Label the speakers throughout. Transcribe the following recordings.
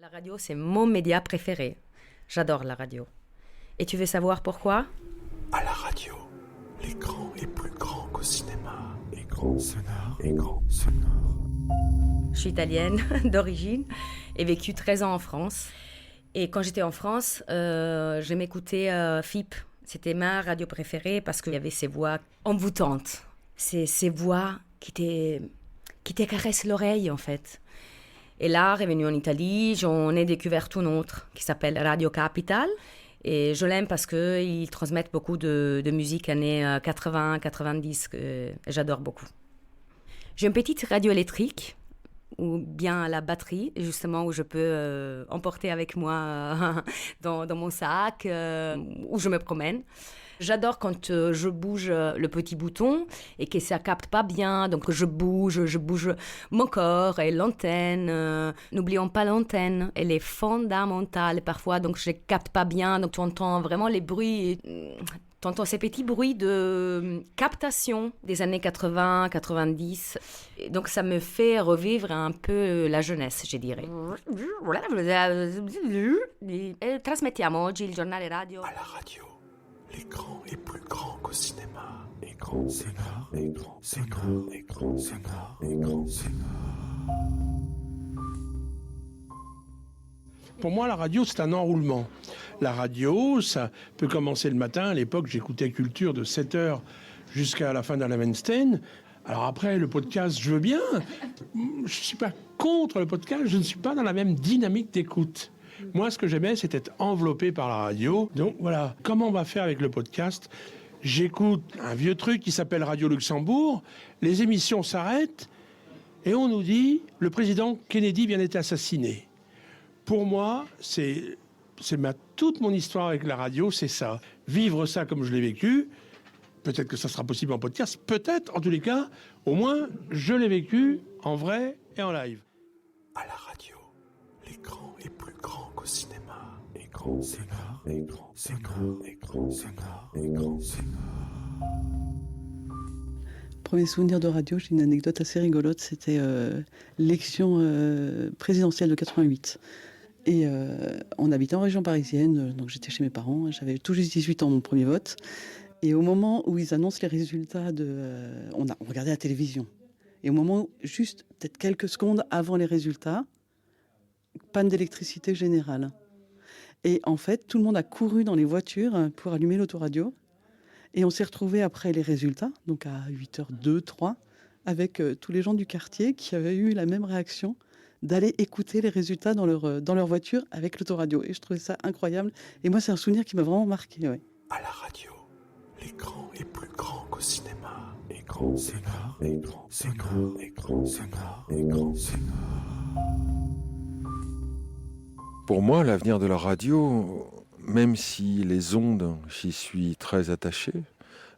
Speaker 1: La radio, c'est mon média préféré. J'adore la radio. Et tu veux savoir pourquoi ?
Speaker 2: À la radio, l'écran est plus grand qu'au cinéma. Écran sonore, écran sonore.
Speaker 1: Je suis italienne d'origine et vécu 13 ans en France. Et quand j'étais en France, j'aimais écouter FIP. C'était ma radio préférée parce qu'il y avait ces voix envoûtantes. Ces voix qui te caressent l'oreille, en fait. Et là, revenu en Italie, j'en ai découvert une autre qui s'appelle Radio Capital. Et je l'aime parce qu'ils transmettent beaucoup de musique années 80, 90, que j'adore beaucoup. J'ai une petite radio électrique, ou bien à la batterie, justement, où je peux emporter avec moi dans mon sac, où je me promène. J'adore quand je bouge le petit bouton et que ça capte pas bien, donc je bouge mon corps et l'antenne. N'oublions pas l'antenne, elle est fondamentale parfois, donc je capte pas bien, donc tu entends vraiment les bruits. Tu entends ces petits bruits de captation des années 80, 90. Et donc, ça me fait revivre un peu la jeunesse, je dirais. Trasmettiamo oggi il giornale radio.
Speaker 2: À la radio, l'écran est plus grand qu'au cinéma. Écran sonore, écran sonore, écran sonore, écran sonore.
Speaker 3: Pour moi, la radio, c'est un enroulement. La radio, ça peut commencer le matin. À l'époque, j'écoutais Culture de 7h jusqu'à la fin d'Alain Weinstein. Alors après, le podcast, je veux bien. Je ne suis pas contre le podcast. Je ne suis pas dans la même dynamique d'écoute. Moi, ce que j'aimais, c'était être enveloppé par la radio. Donc voilà, comment on va faire avec le podcast ? J'écoute un vieux truc qui s'appelle Radio Luxembourg. Les émissions s'arrêtent et on nous dit « Le président Kennedy vient d'être assassiné ». Pour moi, c'est toute mon histoire avec la radio, c'est ça. Vivre ça comme je l'ai vécu, peut-être que ça sera possible en podcast, peut-être, en tous les cas, au moins, je l'ai vécu en vrai et en live.
Speaker 2: À la radio, l'écran est plus grand qu'au cinéma. Écran sonore, écran sonore, écran sonore, écran sonore.
Speaker 4: Premier souvenir de radio, j'ai une anecdote assez rigolote, c'était l'élection présidentielle de 88. Et on habitait en région parisienne, donc j'étais chez mes parents, j'avais tout juste 18 ans, mon premier vote. Et au moment où ils annoncent les résultats, on regardait la télévision. Et au moment, juste peut-être quelques secondes avant les résultats, panne d'électricité générale. Et en fait, tout le monde a couru dans les voitures pour allumer l'autoradio. Et on s'est retrouvés après les résultats, donc à 8h02, 3, avec tous les gens du quartier qui avaient eu la même réaction, d'aller écouter les résultats dans leur voiture avec l'autoradio. Et je trouvais ça incroyable. Et moi, c'est un souvenir qui m'a vraiment marqué. Ouais.
Speaker 2: À la radio, l'écran est plus grand qu'au cinéma. Écran sonore, écran sonore, écran sonore, écran sonore.
Speaker 5: Pour moi, l'avenir de la radio, même si les ondes, j'y suis très attaché,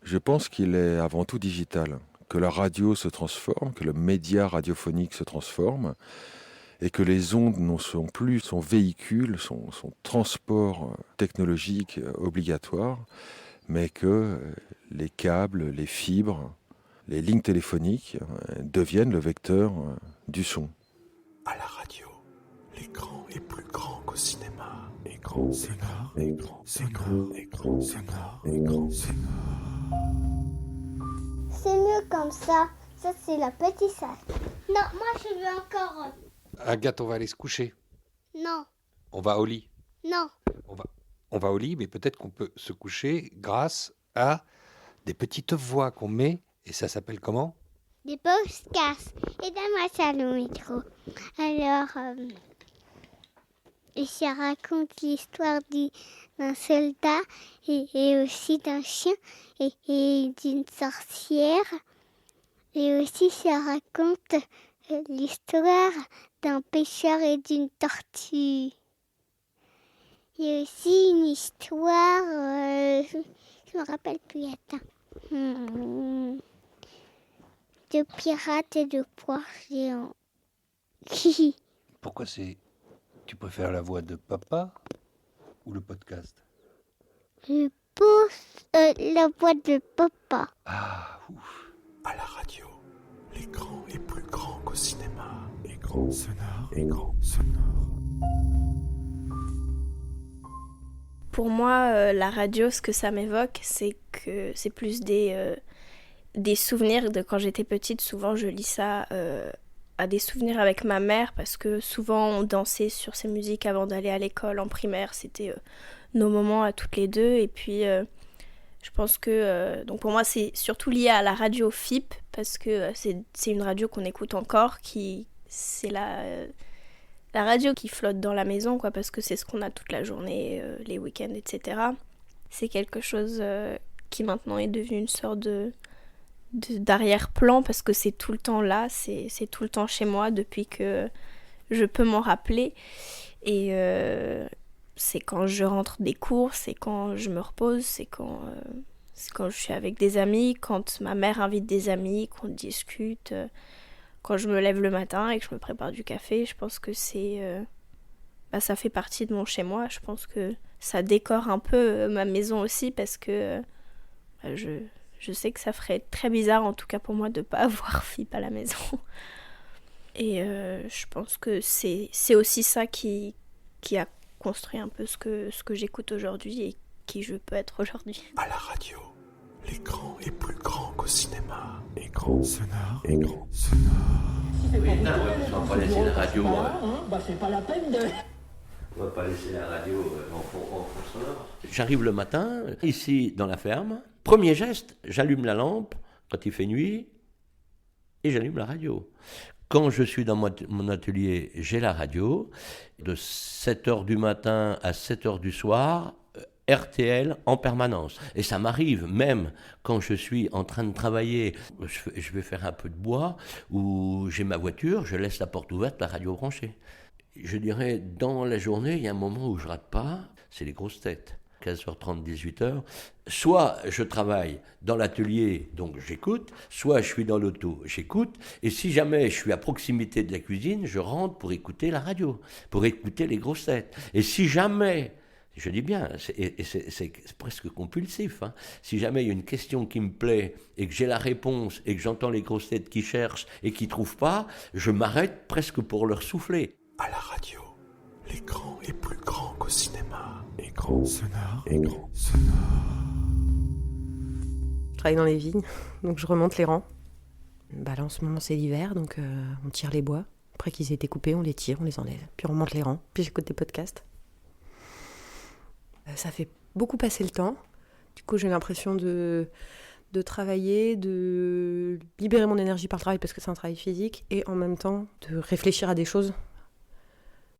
Speaker 5: je pense qu'il est avant tout digital. Que la radio se transforme, que le média radiophonique se transforme, et que les ondes ne sont plus son véhicule, son transport technologique obligatoire, mais que les câbles, les fibres, les lignes téléphoniques deviennent le vecteur du son.
Speaker 2: À la radio, l'écran est plus grand qu'au cinéma. Écran sonore, écran sonore, écran sonore, écran sonore.
Speaker 6: C'est mieux comme ça. Ça, c'est la petite salle. Non, moi, je veux encore...
Speaker 7: Agathe, on va aller se coucher.
Speaker 6: Non,
Speaker 7: On va au lit.
Speaker 6: non.
Speaker 7: On va au lit, mais peut-être qu'on peut se coucher grâce à des petites voix qu'on met. Et ça s'appelle comment ?
Speaker 6: Des podcasts. Et donne-moi ça, le micro. Alors, ça raconte l'histoire d'un soldat et aussi d'un chien et d'une sorcière. Et aussi, ça raconte l'histoire d'un pêcheur et d'une tortue. Il y a aussi une histoire, je me rappelle plus, attends. De pirates et de poires géants.
Speaker 7: Pourquoi tu préfères la voix de papa ou le podcast ?
Speaker 6: Je pense la voix de papa.
Speaker 7: Ah, ouf.
Speaker 2: À la radio, l'écran est plus grand qu'au cinéma. Écran sonore, écran sonore.
Speaker 8: Pour moi, la radio, ce que ça m'évoque, c'est que c'est plus des souvenirs de quand j'étais petite. Souvent, je lis ça à des souvenirs avec ma mère parce que souvent, on dansait sur ces musiques avant d'aller à l'école en primaire. C'était nos moments à toutes les deux. Et puis, je pense que... donc pour moi, c'est surtout lié à la radio FIP parce que c'est une radio qu'on écoute encore. C'est la radio qui flotte dans la maison, quoi, parce que c'est ce qu'on a toute la journée, les week-ends, etc. C'est quelque chose qui maintenant est devenu une sorte d'arrière-plan parce que c'est tout le temps là, c'est tout le temps chez moi depuis que je peux m'en rappeler. Et c'est quand je rentre des cours, c'est quand je me repose, c'est quand je suis avec des amis, quand ma mère invite des amis, qu'on discute... Quand je me lève le matin et que je me prépare du café, je pense que ça fait partie de mon chez-moi. Je pense que ça décore un peu ma maison aussi parce que je sais que ça ferait très bizarre, en tout cas pour moi, de ne pas avoir FIP à la maison. Et je pense que c'est aussi ça qui a construit un peu ce que j'écoute aujourd'hui et qui je peux être aujourd'hui.
Speaker 2: À la radio, l'écran est plus grand qu'au cinéma. Écran sonore, écran sonore.
Speaker 9: Oui, non, on va pas laisser la radio.
Speaker 10: C'est pas la peine de...
Speaker 9: On va pas laisser la radio en fond sonore. J'arrive le matin, ici dans la ferme. Premier geste, j'allume la lampe quand il fait nuit et j'allume la radio. Quand je suis dans mon atelier, j'ai la radio. De 7h du matin à 7h du soir, RTL en permanence. Et ça m'arrive même quand je suis en train de travailler, je vais faire un peu de bois, ou j'ai ma voiture, je laisse la porte ouverte, la radio branchée. Je dirais, dans la journée, il y a un moment où je rate pas, c'est les grosses têtes. 15h30, 18h. Soit je travaille dans l'atelier, donc j'écoute, soit je suis dans l'auto, j'écoute. Et si jamais je suis à proximité de la cuisine, je rentre pour écouter la radio, pour écouter les grosses têtes. Et si jamais... Je dis bien, c'est presque compulsif. Hein. Si jamais il y a une question qui me plaît et que j'ai la réponse et que j'entends les grosses têtes qui cherchent et qui ne trouvent pas, je m'arrête presque pour leur souffler.
Speaker 2: À la radio, l'écran est plus grand qu'au cinéma. Écran sonore, écran sonore.
Speaker 11: Je travaille dans les vignes, donc je remonte les rangs. Là, en ce moment, c'est l'hiver, donc on tire les bois. Après qu'ils aient été coupés, on les tire, on les enlève. Puis on remonte les rangs, puis j'écoute des podcasts. Ça fait beaucoup passer le temps. Du coup, j'ai l'impression de travailler, de libérer mon énergie par le travail parce que c'est un travail physique et en même temps de réfléchir à des choses.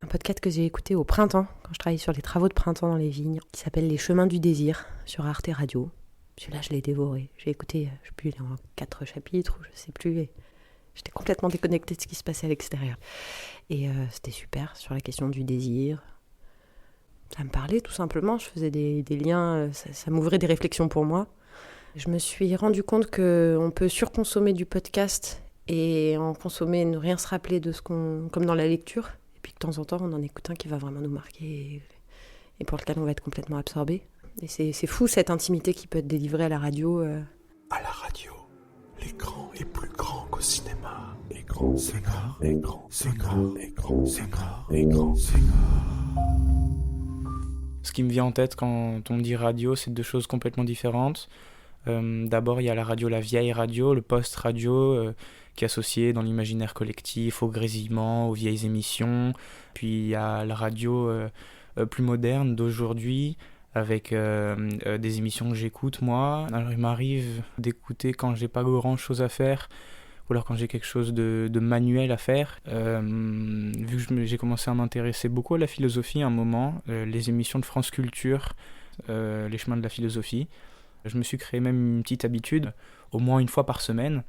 Speaker 11: Un podcast que j'ai écouté au printemps, quand je travaillais sur les travaux de printemps dans les vignes, qui s'appelle Les Chemins du Désir sur Arte Radio. Celui-là, je l'ai dévoré. J'ai écouté, je sais plus, il est en 4 chapitres ou je sais plus. Et j'étais complètement déconnectée de ce qui se passait à l'extérieur. Et c'était super sur la question du désir. Ça me parlait tout simplement, je faisais des liens, ça m'ouvrait des réflexions pour moi. Je me suis rendu compte qu'on peut surconsommer du podcast et en consommer, ne rien se rappeler de ce qu'on... comme dans la lecture. Et puis de temps en temps, on en écoute un qui va vraiment nous marquer et pour lequel on va être complètement absorbé. Et c'est fou cette intimité qui peut être délivrée à la radio.
Speaker 2: À la radio, l'écran est plus grand qu'au cinéma. Écran sonore, écran sonore, écran sonore, écran sonore.
Speaker 12: Ce qui me vient en tête quand on me dit radio, c'est 2 choses complètement différentes. D'abord, il y a la radio, la vieille radio, le post-radio, qui est associé dans l'imaginaire collectif au grésillement, aux vieilles émissions. Puis il y a la radio plus moderne d'aujourd'hui, avec des émissions que j'écoute moi. Alors il m'arrive d'écouter quand j'ai pas grand chose à faire, ou alors quand j'ai quelque chose de manuel à faire. Vu que j'ai commencé à m'intéresser beaucoup à la philosophie à un moment, les émissions de France Culture, les chemins de la philosophie, je me suis créé même une petite habitude, au moins une fois par semaine,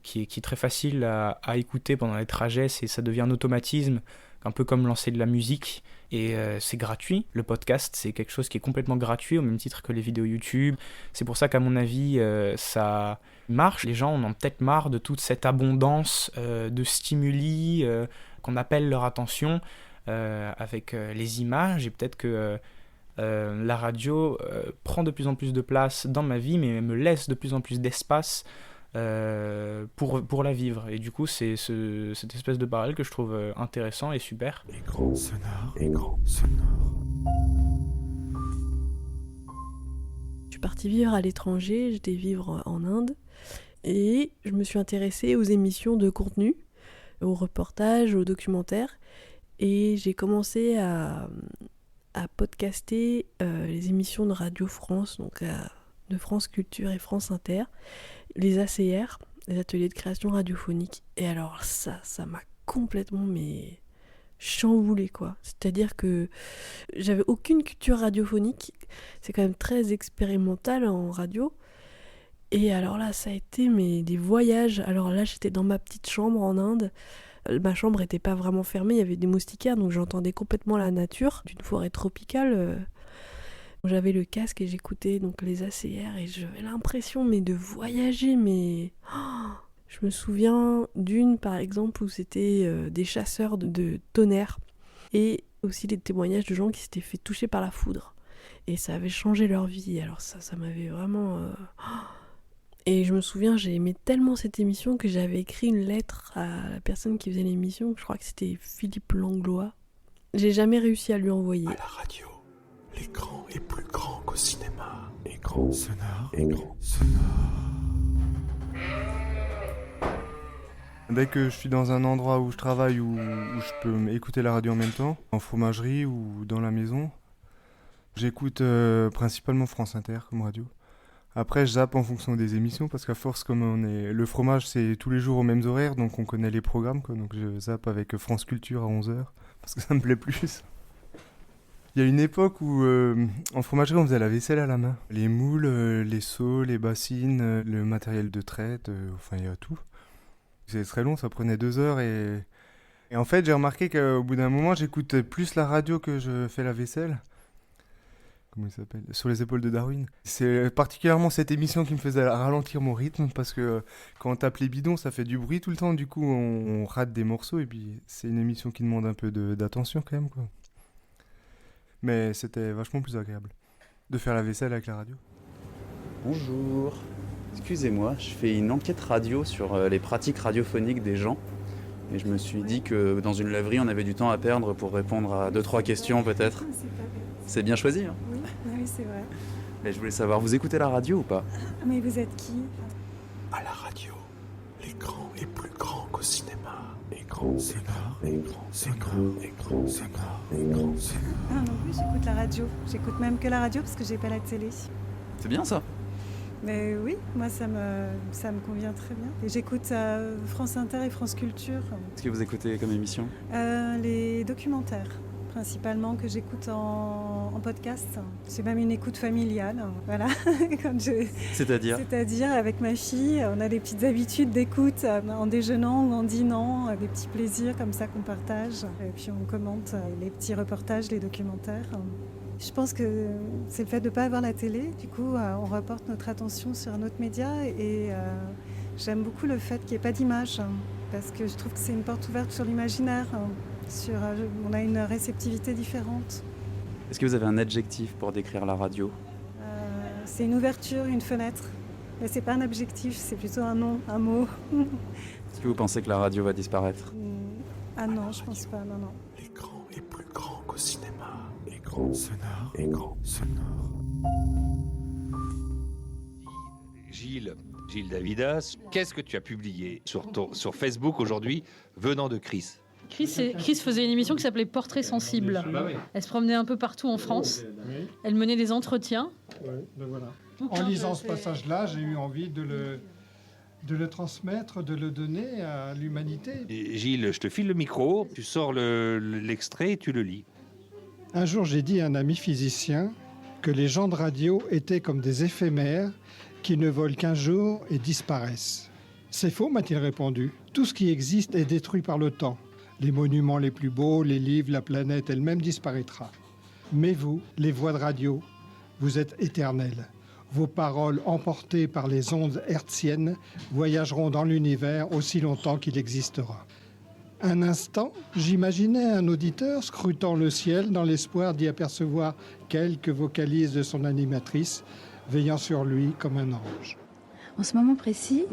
Speaker 12: qui est très facile à écouter pendant les trajets. Ça devient un automatisme, un peu comme lancer de la musique, et c'est gratuit. Le podcast, c'est quelque chose qui est complètement gratuit, au même titre que les vidéos YouTube. C'est pour ça qu'à mon avis, ça marche. Les gens en ont peut-être marre de toute cette abondance de stimuli qu'on appelle leur attention avec les images, et peut-être que la radio prend de plus en plus de place dans ma vie, mais me laisse de plus en plus d'espace pour la vivre. Et du coup, c'est cette espèce de parallèle que je trouve intéressant et super.
Speaker 2: Écran sonore, écran sonore.
Speaker 13: partie vivre à l'étranger, j'étais vivre en Inde. Et je me suis intéressée aux émissions de contenu, aux reportages, aux documentaires. Et j'ai commencé à podcaster les émissions de Radio France, donc de France Culture et France Inter, les ACR, les ateliers de création radiophonique. Et alors ça m'a complètement chamboulée, quoi. C'est-à-dire que j'avais aucune culture radiophonique. C'est quand même très expérimental en radio. Et alors là, ça a été des voyages. Alors là, j'étais dans ma petite chambre en Inde. Ma chambre n'était pas vraiment fermée, il y avait des moustiquaires, donc j'entendais complètement la nature d'une forêt tropicale. J'avais le casque et j'écoutais donc les ACR et j'avais l'impression de voyager, Je me souviens d'une, par exemple, où c'était des chasseurs de tonnerre et aussi des témoignages de gens qui s'étaient fait toucher par la foudre. Et ça avait changé leur vie. Alors ça m'avait vraiment... Et je me souviens, j'ai aimé tellement cette émission que j'avais écrit une lettre à la personne qui faisait l'émission. Je crois que c'était Philippe Langlois. J'ai jamais réussi à lui envoyer.
Speaker 2: À la radio, l'écran est plus grand qu'au cinéma. Écran sonore, écran sonore.
Speaker 14: Dès que je suis dans un endroit où je travaille, où je peux écouter la radio en même temps, en fromagerie ou dans la maison, j'écoute principalement France Inter comme radio. Après, je zappe en fonction des émissions, parce qu'à force, le fromage, c'est tous les jours aux mêmes horaires, donc on connaît les programmes, quoi. Donc je zappe avec France Culture à 11h, parce que ça me plaît plus. Il y a une époque où, en fromagerie, on faisait la vaisselle à la main. Les moules, les seaux, les bassines, le matériel de traite, il y a tout. C'est très long, ça prenait 2 heures, et en fait, j'ai remarqué qu'au bout d'un moment, j'écoute plus la radio que je fais la vaisselle. Comment il s'appelle ? Sur les épaules de Darwin. C'est particulièrement cette émission qui me faisait ralentir mon rythme, parce que quand on tape les bidons, ça fait du bruit tout le temps, du coup on rate des morceaux, et puis c'est une émission qui demande un peu d'attention quand même, quoi. Mais c'était vachement plus agréable de faire la vaisselle avec la radio.
Speaker 15: Bonjour, excusez-moi, je fais une enquête radio sur les pratiques radiophoniques des gens. Et je me suis dit que dans une laverie, on avait du temps à perdre pour répondre à 2-3 questions peut-être. C'est bien choisi, hein ?
Speaker 16: Oui, c'est vrai.
Speaker 15: Mais je voulais savoir, vous écoutez la radio ou pas ?
Speaker 16: Mais vous êtes qui ?
Speaker 2: À la radio, l'écran est plus grand qu'au cinéma. Écran sonore, écran sonore, écran sonore, écran sonore.
Speaker 16: Ah non plus, j'écoute la radio. J'écoute même que la radio parce que j'ai pas la télé.
Speaker 15: C'est bien ça ?
Speaker 16: Mais oui, moi ça me convient très bien. Et j'écoute France Inter et France Culture.
Speaker 15: Qu'est-ce que vous écoutez comme émission ?
Speaker 16: Les documentaires, principalement, que j'écoute en podcast. C'est même une écoute familiale, voilà.
Speaker 15: C'est-à-dire ?
Speaker 16: C'est-à-dire avec ma fille, on a des petites habitudes d'écoute en déjeunant ou en dînant, des petits plaisirs comme ça qu'on partage. Et puis on commente les petits reportages, les documentaires. Je pense que c'est le fait de ne pas avoir la télé. Du coup, on reporte notre attention sur un autre média et j'aime beaucoup le fait qu'il n'y ait pas d'image parce que je trouve que c'est une porte ouverte sur l'imaginaire. On a une réceptivité différente.
Speaker 15: Est-ce que vous avez un adjectif pour décrire la radio ?
Speaker 16: C'est une ouverture, une fenêtre. Mais c'est pas un adjectif, c'est plutôt un nom, un mot.
Speaker 15: Est-ce que vous pensez que la radio va disparaître ?
Speaker 16: Ah non, je pense pas, non.
Speaker 2: L'écran est plus grand qu'au cinéma. Écran sonore, écran sonore.
Speaker 7: Gilles Davidas, qu'est-ce que tu as publié sur Facebook aujourd'hui venant de Chris ?
Speaker 17: Chris faisait une émission qui s'appelait Portrait sensible. Elle se promenait un peu partout en France. Elle menait des entretiens.
Speaker 18: Donc voilà. En lisant ce passage-là, j'ai eu envie de le transmettre, de le donner à l'humanité.
Speaker 7: Et Gilles, je te file le micro, tu sors l'extrait et tu le lis.
Speaker 18: Un jour, j'ai dit à un ami physicien que les gens de radio étaient comme des éphémères qui ne volent qu'un jour et disparaissent. C'est faux, m'a-t-il répondu. Tout ce qui existe est détruit par le temps. Les monuments les plus beaux, les livres, la planète elle-même disparaîtra. Mais vous, les voix de radio, vous êtes éternels. Vos paroles, emportées par les ondes hertziennes, voyageront dans l'univers aussi longtemps qu'il existera. Un instant, j'imaginais un auditeur scrutant le ciel dans l'espoir d'y apercevoir quelques vocalises de son animatrice, veillant sur lui comme un ange.
Speaker 19: En ce moment précis,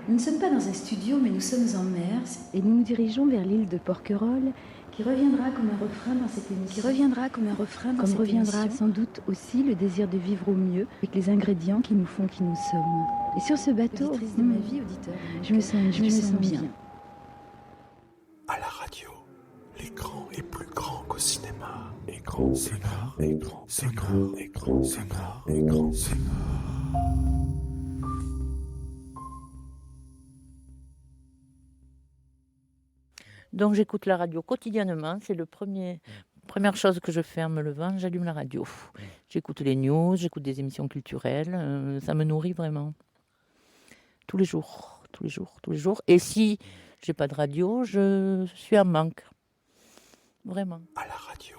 Speaker 19: nous ne sommes pas dans un studio, mais nous sommes en mer et nous nous dirigeons vers l'île de Porquerolles, qui qui reviendra comme un refrain dans cette émission. Qui reviendra comme un refrain dans cette émission. Comme reviendra sans doute aussi le désir de vivre au mieux avec les ingrédients qui nous font qui nous sommes. Et sur ce bateau, de ma vie, auditeur, je me sens bien.
Speaker 2: À la radio, l'écran est plus grand qu'au cinéma. Écran sonore, écran sonore, écran sonore, écran sonore.
Speaker 20: Donc j'écoute la radio quotidiennement, c'est première chose que je fais en me levant, j'allume la radio. J'écoute les news, j'écoute des émissions culturelles, ça me nourrit vraiment. Tous les jours. Et si j'ai pas de radio, je suis en manque. Vraiment.
Speaker 2: À la radio,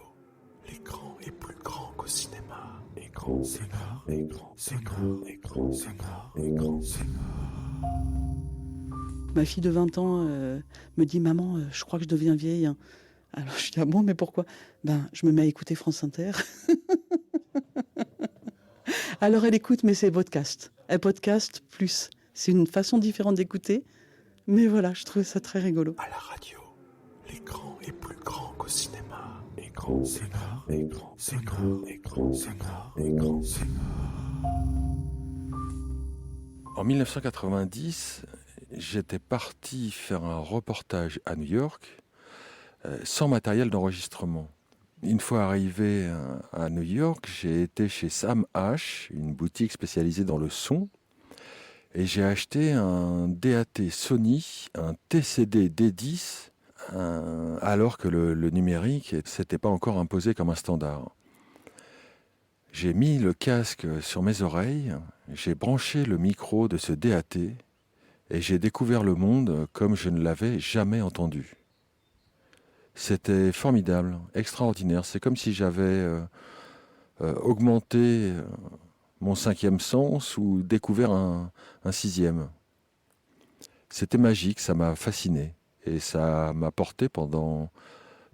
Speaker 2: l'écran est plus grand qu'au cinéma. Écran sonore, écran sonore, écran sonore, écran sonore.
Speaker 4: Ma fille de 20 ans me dit « Maman, je crois que je deviens vieille. » Alors je dis « Ah bon, mais pourquoi ?» Je me mets à écouter France Inter. Alors elle écoute, mais c'est podcast. Elle podcast plus. C'est une façon différente d'écouter. Mais voilà, je trouvais ça très rigolo.
Speaker 2: À la radio, l'écran est plus grand qu'au cinéma. Écran sonore, écran sonore, écran sonore, écran sonore.
Speaker 5: En 1990, j'étais parti faire un reportage à New York sans matériel d'enregistrement. Une fois arrivé à New York, j'ai été chez Sam H, une boutique spécialisée dans le son, et j'ai acheté un DAT Sony, un TCD D10, alors que le numérique ne s'était pas encore imposé comme un standard. J'ai mis le casque sur mes oreilles, j'ai branché le micro de ce DAT, et j'ai découvert le monde comme je ne l'avais jamais entendu. C'était formidable, extraordinaire. C'est comme si j'avais augmenté mon 5e sens ou découvert un 6e. C'était magique, ça m'a fasciné. Et ça m'a porté pendant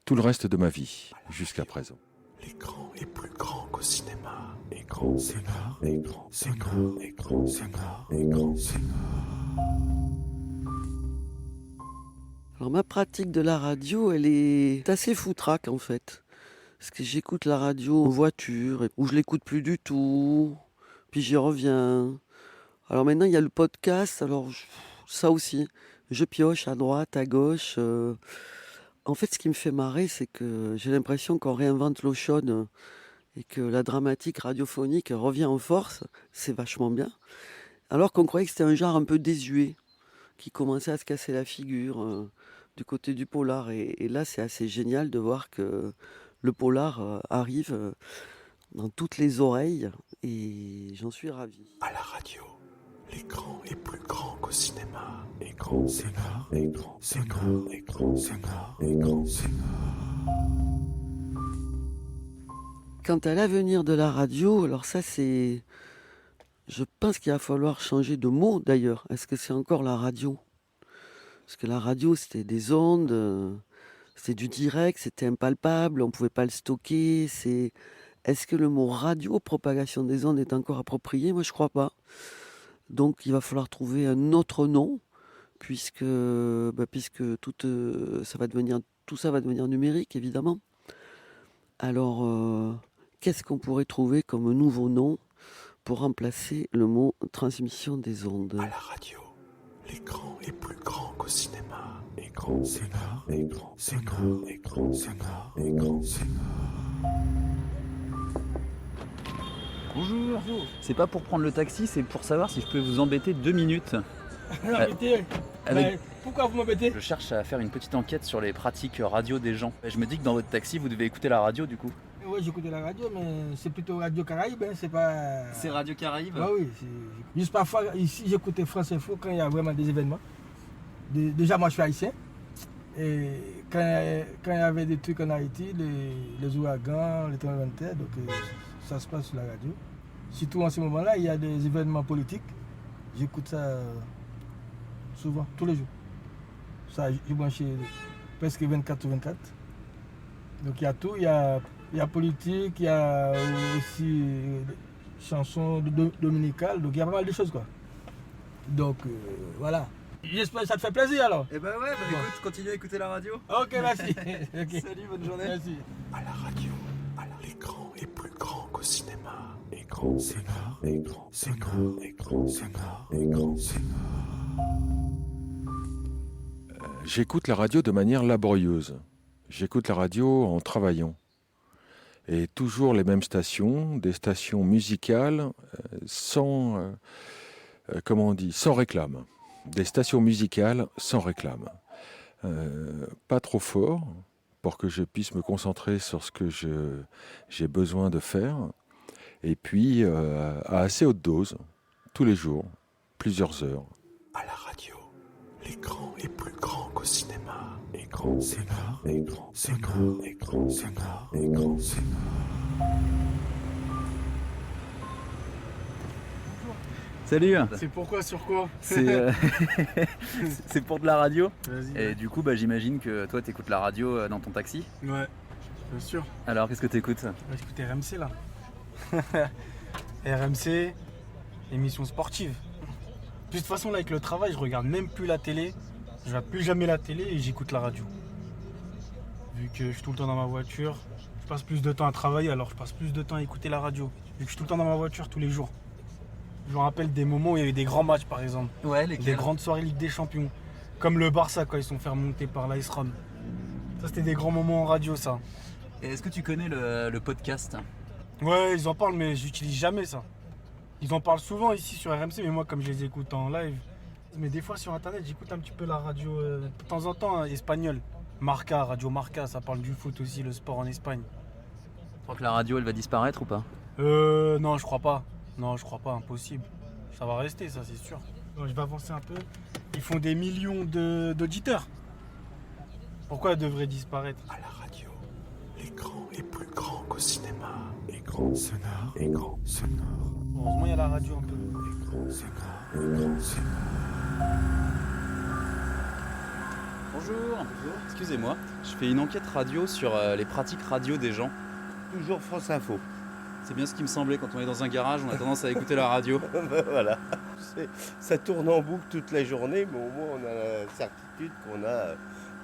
Speaker 5: tout le reste de ma vie, jusqu'à présent.
Speaker 2: L'écran est plus grand qu'au cinéma. Écran sonore, écran sonore, écran sonore, écran sonore.
Speaker 21: Alors ma pratique de la radio, elle est assez foutraque en fait. Parce que j'écoute la radio en voiture, ou je l'écoute plus du tout, puis j'y reviens. Alors maintenant il y a le podcast, alors ça aussi, je pioche à droite, à gauche. En fait ce qui me fait marrer, c'est que j'ai l'impression qu'on réinvente l'eau chaude et que la dramatique radiophonique revient en force, c'est vachement bien. Alors qu'on croyait que c'était un genre un peu désuet, qui commençait à se casser la figure du côté du polar. Et là, c'est assez génial de voir que le polar arrive dans toutes les oreilles et j'en suis ravi.
Speaker 2: À la radio, l'écran est plus grand qu'au cinéma. Écran sonore, écran sonore, écran sonore, écran sonore.
Speaker 21: Quant à l'avenir de la radio, alors ça c'est... Je pense qu'il va falloir changer de mot d'ailleurs. Est-ce que c'est encore la radio ? Parce que la radio c'était des ondes, c'était du direct, c'était impalpable, on ne pouvait pas le stocker. Est-ce que le mot radio, propagation des ondes, est encore approprié ? Moi je ne crois pas. Donc il va falloir trouver un autre nom, puisque tout ça va devenir numérique évidemment. Alors qu'est-ce qu'on pourrait trouver comme nouveau nom pour remplacer le mot transmission des ondes ?
Speaker 2: À la radio, l'écran est plus grand qu'au cinéma. Écran sonore, écran sonore, écran sonore, écran sonore.
Speaker 22: Bonjour. C'est pas pour prendre le taxi, c'est pour savoir si je peux vous embêter 2 minutes.
Speaker 23: Pourquoi vous m'embêtez ?
Speaker 22: Je cherche à faire une petite enquête sur les pratiques radio des gens. Je me dis que dans votre taxi, vous devez écouter la radio du coup.
Speaker 23: Oui, j'écoute la radio, mais c'est plutôt Radio Caraïbe, hein, c'est pas...
Speaker 22: C'est Radio Caraïbe ?
Speaker 23: Ah oui, juste parfois, ici, j'écoutais France Info quand il y a vraiment des événements. Déjà, moi, je suis haïtien. Et quand il y avait des trucs en Haïti, les ouragans, les tremblements de terre, donc ça se passe sur la radio. Surtout en ce moment-là, il y a des événements politiques. J'écoute ça souvent, tous les jours. Ça, j'ai branché presque 24 sur 24. Donc il y a tout, il y a politique, il y a aussi chansons dominicales, donc il y a pas mal de choses quoi. Donc voilà. J'espère que ça te fait plaisir alors.
Speaker 22: Eh ben ouais, écoute, continue à écouter la radio.
Speaker 23: Ok, merci. Okay.
Speaker 22: Salut, bonne journée.
Speaker 23: Merci.
Speaker 2: À la radio, l'écran est plus grand qu'au cinéma. Écran, sonore, écran, sonore, écran, sonore, écran, sonore.
Speaker 5: J'écoute la radio de manière laborieuse. J'écoute la radio en travaillant. Et toujours les mêmes stations, des stations musicales sans réclame. Des stations musicales sans réclame. Pas trop fort pour que je puisse me concentrer sur ce que j'ai besoin de faire. Et puis à assez haute dose, tous les jours, plusieurs heures.
Speaker 2: À la radio, l'écran est plus grand qu'au cinéma. Écran, sonore, écran, sonore, écran, sonore, écran, sonore.
Speaker 22: Salut.
Speaker 23: C'est pourquoi, sur quoi?
Speaker 22: C'est pour de la radio.
Speaker 23: Vas-y.
Speaker 22: Et du coup, j'imagine que toi, t'écoutes la radio dans ton taxi.
Speaker 23: Ouais, bien sûr.
Speaker 22: Alors, qu'est-ce que t'écoutes?
Speaker 23: J'écoute RMC là. RMC, émission sportive. De toute façon, là, avec le travail, je regarde même plus la télé. Je regarde plus jamais la télé et j'écoute la radio. Vu que je suis tout le temps dans ma voiture, je passe plus de temps à travailler, alors je passe plus de temps à écouter la radio. Vu que je suis tout le temps dans ma voiture tous les jours. Je me rappelle des moments où il y avait des grands matchs, par exemple.
Speaker 22: Ouais, lesquels?
Speaker 23: Des grandes soirées Ligue des Champions. Comme le Barça, quand ils sont fait remonter par l'Ice Rom. Ça, c'était des grands moments en radio, ça.
Speaker 22: Et est-ce que tu connais le podcast?
Speaker 23: Ouais, ils en parlent, mais j'utilise jamais ça. Ils en parlent souvent ici sur RMC, mais moi, comme je les écoute en live. Mais des fois, sur Internet, j'écoute un petit peu la radio, de temps en temps, espagnole. Marca, Radio Marca, ça parle du foot aussi, le sport en Espagne.
Speaker 22: Tu crois que la radio, elle va disparaître ou pas?
Speaker 23: Non, je crois pas. Non, je crois pas, impossible. Ça va rester, ça, c'est sûr. Je vais avancer un peu. Ils font des millions d'auditeurs. Pourquoi elle devrait disparaître?
Speaker 2: À la radio, l'écran est plus grand qu'au cinéma. Écran, sonore, écran, sonore.
Speaker 23: Heureusement, il y a la radio un peu.
Speaker 2: Écran, sonore, écran, sonore.
Speaker 15: Bonjour. Excusez-moi, je fais une enquête radio sur les pratiques radio des gens.
Speaker 1: Toujours France Info.
Speaker 15: C'est bien ce qui me semblait, quand on est dans un garage, on a tendance à écouter la radio.
Speaker 1: Voilà. Ça tourne en boucle toute la journée, mais au moins on a la certitude qu'on a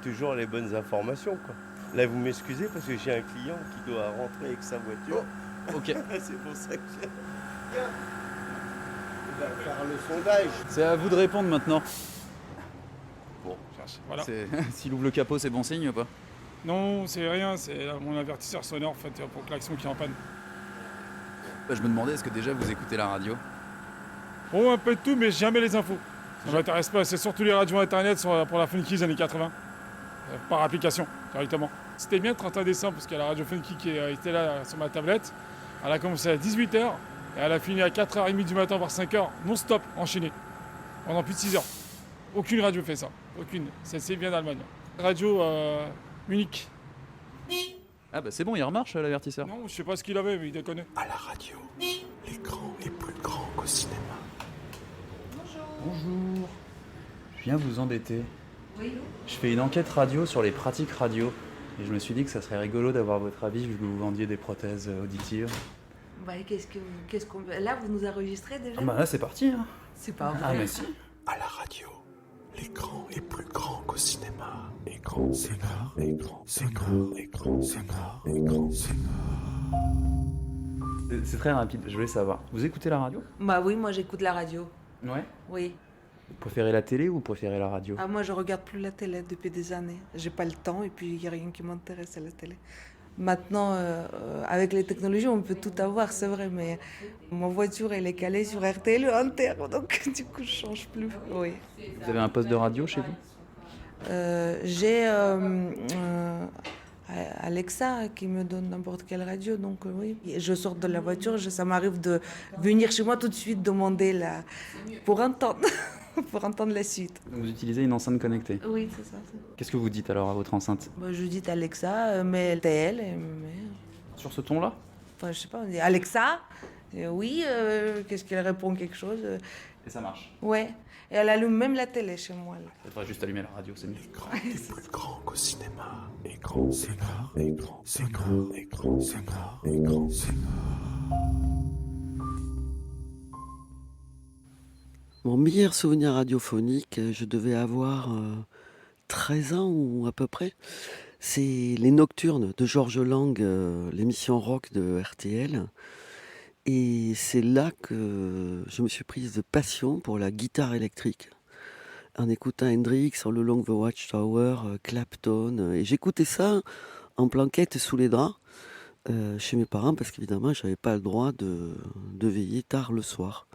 Speaker 1: toujours les bonnes informations, quoi. Là, vous m'excusez parce que j'ai un client qui doit rentrer avec sa voiture.
Speaker 15: Oh, ok.
Speaker 1: C'est pour ça que j'ai... Tiens, on va faire le sondage.
Speaker 15: C'est à vous de répondre maintenant.
Speaker 1: Bon,
Speaker 3: voilà.
Speaker 15: S'il ouvre le capot, c'est bon signe ou pas?
Speaker 3: Non, c'est rien, c'est mon avertisseur sonore en fait, pour klaxon qui est en panne.
Speaker 15: Je me demandais, est-ce que déjà vous écoutez la radio?
Speaker 3: Oh, un peu de tout, mais jamais les infos. Ça m'intéresse pas, c'est surtout les radios internet pour la Funky des années 80. Par application, directement. C'était bien le 31 décembre, parce qu'il y a la radio Funky qui était là sur ma tablette. Elle a commencé à 18h, et elle a fini à 4h30 du matin, voire 5h, non-stop, enchaînée. Pendant plus de 6 heures. Aucune radio fait ça. Aucune. C'est bien d'Allemagne. Radio unique.
Speaker 15: Ah bah c'est bon, il remarche l'avertisseur.
Speaker 3: Non, je sais pas ce qu'il avait, mais il déconne.
Speaker 2: À la radio, l'écran est plus grand qu'au cinéma.
Speaker 15: Bonjour. Je viens vous embêter.
Speaker 6: Oui.
Speaker 15: Je fais une enquête radio sur les pratiques radio. Et je me suis dit que ça serait rigolo d'avoir votre avis vu que vous vendiez des prothèses auditives.
Speaker 6: Bah, qu'est-ce qu'on... Là, vous nous enregistrez déjà?
Speaker 15: Ah bah là c'est parti. Hein.
Speaker 6: C'est pas vrai.
Speaker 15: Ah mais si.
Speaker 2: À la radio, l'écran est plus grand qu'au cinéma. Écran, sonore, écran, sonore, écran, sonore, écran, sonore.
Speaker 15: C'est très rapide, je voulais savoir. Vous écoutez la radio?
Speaker 6: Bah oui, moi j'écoute la radio.
Speaker 15: Ouais.
Speaker 6: Oui.
Speaker 15: Vous préférez la télé ou vous préférez la radio?
Speaker 6: Ah, moi je regarde plus la télé depuis des années. J'ai pas le temps et puis il n'y a rien qui m'intéresse à la télé. Maintenant, avec les technologies, on peut tout avoir, c'est vrai, mais ma voiture, elle est calée sur RTL Inter, donc du coup, je change plus. Oui.
Speaker 15: Vous avez un poste de radio chez vous?
Speaker 6: J'ai Alexa qui me donne n'importe quelle radio, donc oui. Je sors de la voiture, ça m'arrive de venir chez moi tout de suite demander pour entendre. Pour entendre la suite.
Speaker 15: Donc vous utilisez une enceinte connectée?
Speaker 6: Oui, c'est ça.
Speaker 15: Qu'est-ce que vous dites alors à votre enceinte?
Speaker 6: Bah, je dis Alexa, mais RTL.
Speaker 15: Sur ce ton-là?
Speaker 6: Enfin, je sais pas, on dit Alexa, oui, qu'est-ce qu'elle répond quelque chose.
Speaker 15: Et ça marche?
Speaker 6: Ouais, et elle allume même la télé chez moi. Là.
Speaker 15: Il faudrait juste allumer la radio, c'est mieux.
Speaker 2: L'écran est plus grand qu'au cinéma. Écran, sonore, écran, sonore, écran, sonore, écran, sonore.
Speaker 21: Mon meilleur souvenir radiophonique, je devais avoir 13 ans ou à peu près. C'est Les Nocturnes de Georges Lang, l'émission rock de RTL. Et c'est là que je me suis prise de passion pour la guitare électrique. En écoutant Hendrix, All Along the Watchtower, Clapton. Et j'écoutais ça en planquette sous les draps chez mes parents parce qu'évidemment, je n'avais pas le droit de veiller tard le soir.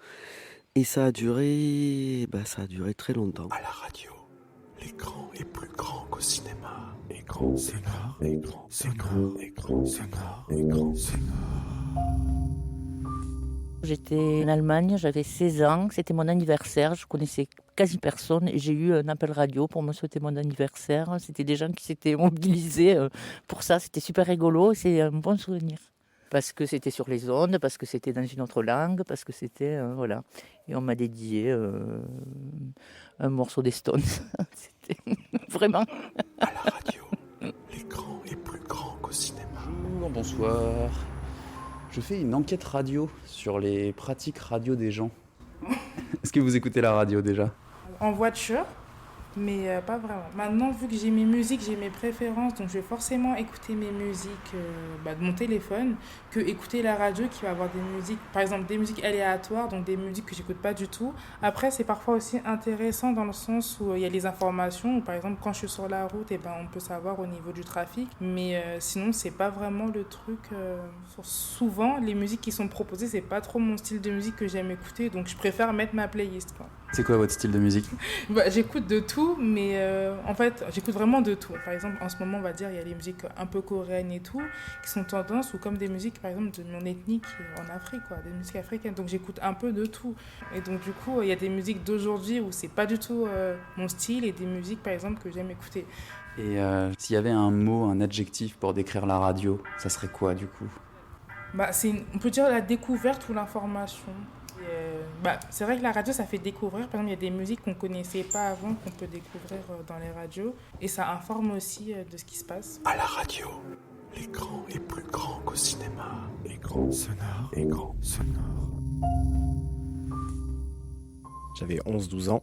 Speaker 21: Et ça a duré très longtemps.
Speaker 2: À la radio, l'écran est plus grand qu'au cinéma. Écran sonore, écran sonore, écran sonore, écran sonore.
Speaker 20: J'étais en Allemagne, j'avais 16 ans, c'était mon anniversaire, je connaissais quasi personne et j'ai eu un appel radio pour me souhaiter mon anniversaire. C'était des gens qui s'étaient mobilisés pour ça, c'était super rigolo, c'est un bon souvenir. Parce que c'était sur les ondes, parce que c'était dans une autre langue, parce que c'était... voilà. Et on m'a dédié un morceau des Stones. C'était vraiment...
Speaker 2: À la radio, l'écran est plus grand qu'au cinéma.
Speaker 15: Bonsoir. Je fais une enquête radio sur les pratiques radio des gens. Est-ce que vous écoutez la radio déjà ?
Speaker 8: En voiture, mais pas vraiment. Maintenant, vu que j'ai mes musiques, j'ai mes préférences, donc je vais forcément écouter mes musiques de mon téléphone, que écouter la radio qui va avoir des musiques, par exemple des musiques aléatoires, donc des musiques que j'écoute pas du tout. Après, c'est parfois aussi intéressant dans le sens où il y a les informations, ou par exemple quand je suis sur la route, on peut savoir au niveau du trafic, mais sinon c'est pas vraiment le truc. Souvent, les musiques qui sont proposées, c'est pas trop mon style de musique que j'aime écouter, donc je préfère mettre ma playlist, quoi.
Speaker 15: C'est quoi votre style de musique ?
Speaker 8: J'écoute de tout, mais en fait, j'écoute vraiment de tout. Par exemple, en ce moment, on va dire, il y a les musiques un peu coréennes et tout, qui sont tendance, ou comme des musiques, par exemple, de mon ethnie qui est en Afrique, quoi, des musiques africaines. Donc, j'écoute un peu de tout. Et donc, du coup, il y a des musiques d'aujourd'hui où c'est pas du tout mon style, et des musiques, par exemple, que j'aime écouter.
Speaker 15: Et s'il y avait un mot, un adjectif pour décrire la radio, ça serait quoi, du coup ?
Speaker 8: On peut dire la découverte ou l'information. C'est vrai que la radio, ça fait découvrir. Par exemple, il y a des musiques qu'on ne connaissait pas avant, qu'on peut découvrir dans les radios. Et ça informe aussi de ce qui se passe.
Speaker 2: À la radio, l'écran est plus grand qu'au cinéma. Écran sonore, écran sonore.
Speaker 9: J'avais 11-12 ans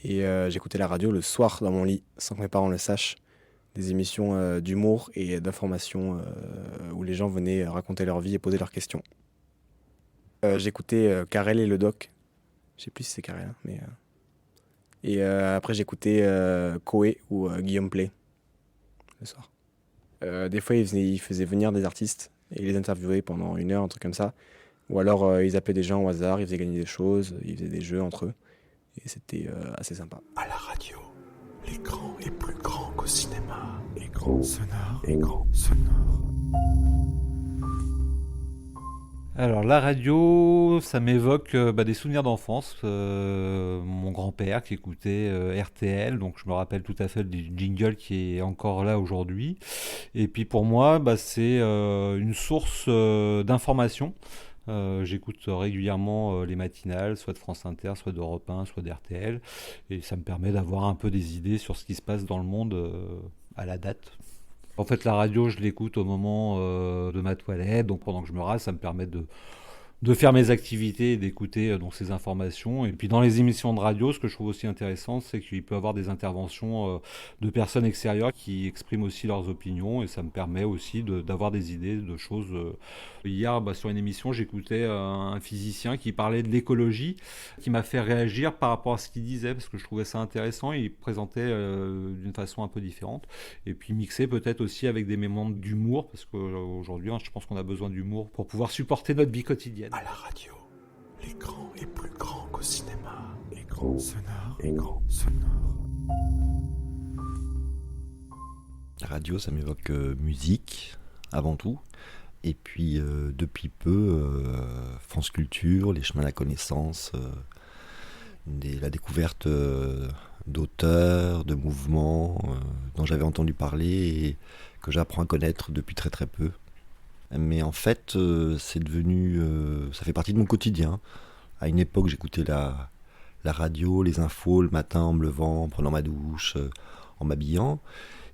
Speaker 9: et j'écoutais la radio le soir dans mon lit, sans que mes parents le sachent. Des émissions d'humour et d'information où les gens venaient raconter leur vie et poser leurs questions. J'écoutais Karel et le Doc. Je sais plus si c'est Karel, mais... Et après, j'écoutais Koé ou Guillaume Play le soir. Des fois, ils faisaient venir des artistes et ils les interviewaient pendant 1 heure, un truc comme ça. Ou alors, ils appelaient des gens au hasard, ils faisaient gagner des choses, ils faisaient des jeux entre eux. Et c'était assez sympa.
Speaker 2: À la radio, l'écran est plus grand qu'au cinéma. Écran sonore, écran sonore.
Speaker 10: Alors la radio, ça m'évoque des souvenirs d'enfance. Mon grand-père qui écoutait RTL, donc je me rappelle tout à fait du jingle qui est encore là aujourd'hui. Et puis pour moi, c'est une source d'information. J'écoute régulièrement les matinales, soit de France Inter, soit d'Europe 1, soit d'RTL. Et ça me permet d'avoir un peu des idées sur ce qui se passe dans le monde à la date. En fait, la radio, je l'écoute au moment de ma toilette, donc pendant que je me rase, ça me permet de faire mes activités et d'écouter ces informations. Et puis dans les émissions de radio, ce que je trouve aussi intéressant, c'est qu'il peut y avoir des interventions de personnes extérieures qui expriment aussi leurs opinions, et ça me permet aussi d'avoir des idées de choses. Hier, sur une émission, j'écoutais un physicien qui parlait de l'écologie, qui m'a fait réagir par rapport à ce qu'il disait, parce que je trouvais ça intéressant. Il présentait d'une façon un peu différente, et puis mixé peut-être aussi avec des moments d'humour, parce qu'aujourd'hui, je pense qu'on a besoin d'humour pour pouvoir supporter notre vie quotidienne.
Speaker 2: À la radio, l'écran est plus grand qu'au cinéma. Écran sonore, écran sonore.
Speaker 24: La radio, ça m'évoque musique, avant tout. Et puis, depuis peu, France Culture, les chemins de la connaissance, la découverte d'auteurs, de mouvements dont j'avais entendu parler et que j'apprends à connaître depuis très très peu. Mais en fait, c'est devenu... ça fait partie de mon quotidien. À une époque, j'écoutais la radio, les infos le matin en me levant, en prenant ma douche, en m'habillant.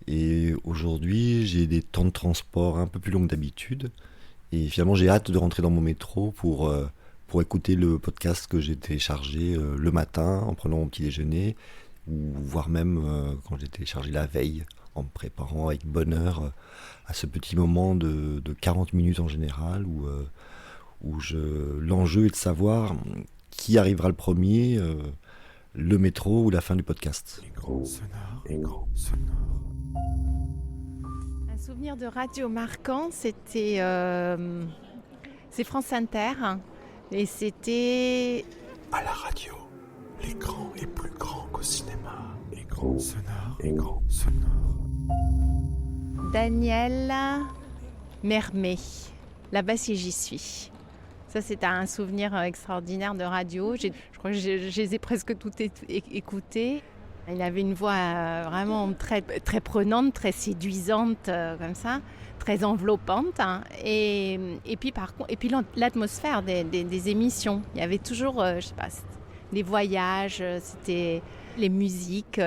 Speaker 24: Et aujourd'hui, j'ai des temps de transport un peu plus longs que d'habitude. Et finalement, j'ai hâte de rentrer dans mon métro pour pour écouter le podcast que j'ai téléchargé le matin en prenant mon petit déjeuner, ou voire même quand j'ai téléchargé la veille, en me préparant avec bonheur à ce petit moment de 40 minutes en général, où l'enjeu est de savoir qui arrivera le premier, le métro ou la fin du podcast.
Speaker 2: Écran sonore.
Speaker 11: Un souvenir de radio marquant, c'était c'est France Inter, et c'était...
Speaker 2: À la radio, l'écran est plus grand qu'au cinéma. Écran sonore.
Speaker 11: Daniel Mermet, là-bas si j'y suis. Ça, c'est un souvenir extraordinaire de radio. Je crois que je les ai presque toutes écoutées. Il avait une voix vraiment très, très prenante, très séduisante, comme ça, très enveloppante. Hein. Et puis, l'atmosphère des émissions. Il y avait toujours, je sais pas, des voyages, c'était les musiques,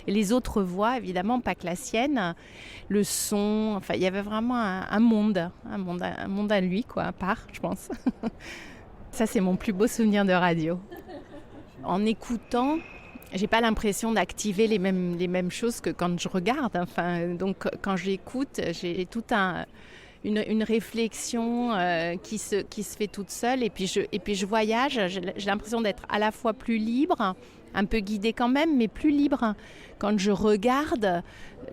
Speaker 11: les autres voix, évidemment, pas que la sienne, le son. Enfin, il y avait vraiment un monde à lui, quoi, à part, je pense. Ça, c'est mon plus beau souvenir de radio. En écoutant, j'ai pas l'impression d'activer les mêmes choses que quand je regarde. Enfin, donc, quand j'écoute, j'ai toute une réflexion qui se fait toute seule. Et puis je voyage. J'ai l'impression d'être à la fois plus libre, un peu guidée quand même, mais plus libre. Quand je regarde,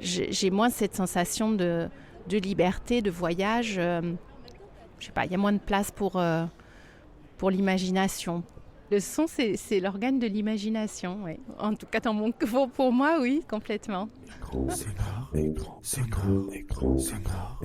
Speaker 11: j'ai moins cette sensation de liberté, de voyage. Je sais pas, il y a moins de place pour l'imagination. Le son, c'est l'organe de l'imagination, oui. En tout cas, pour moi, oui, complètement.
Speaker 2: Écran sonore.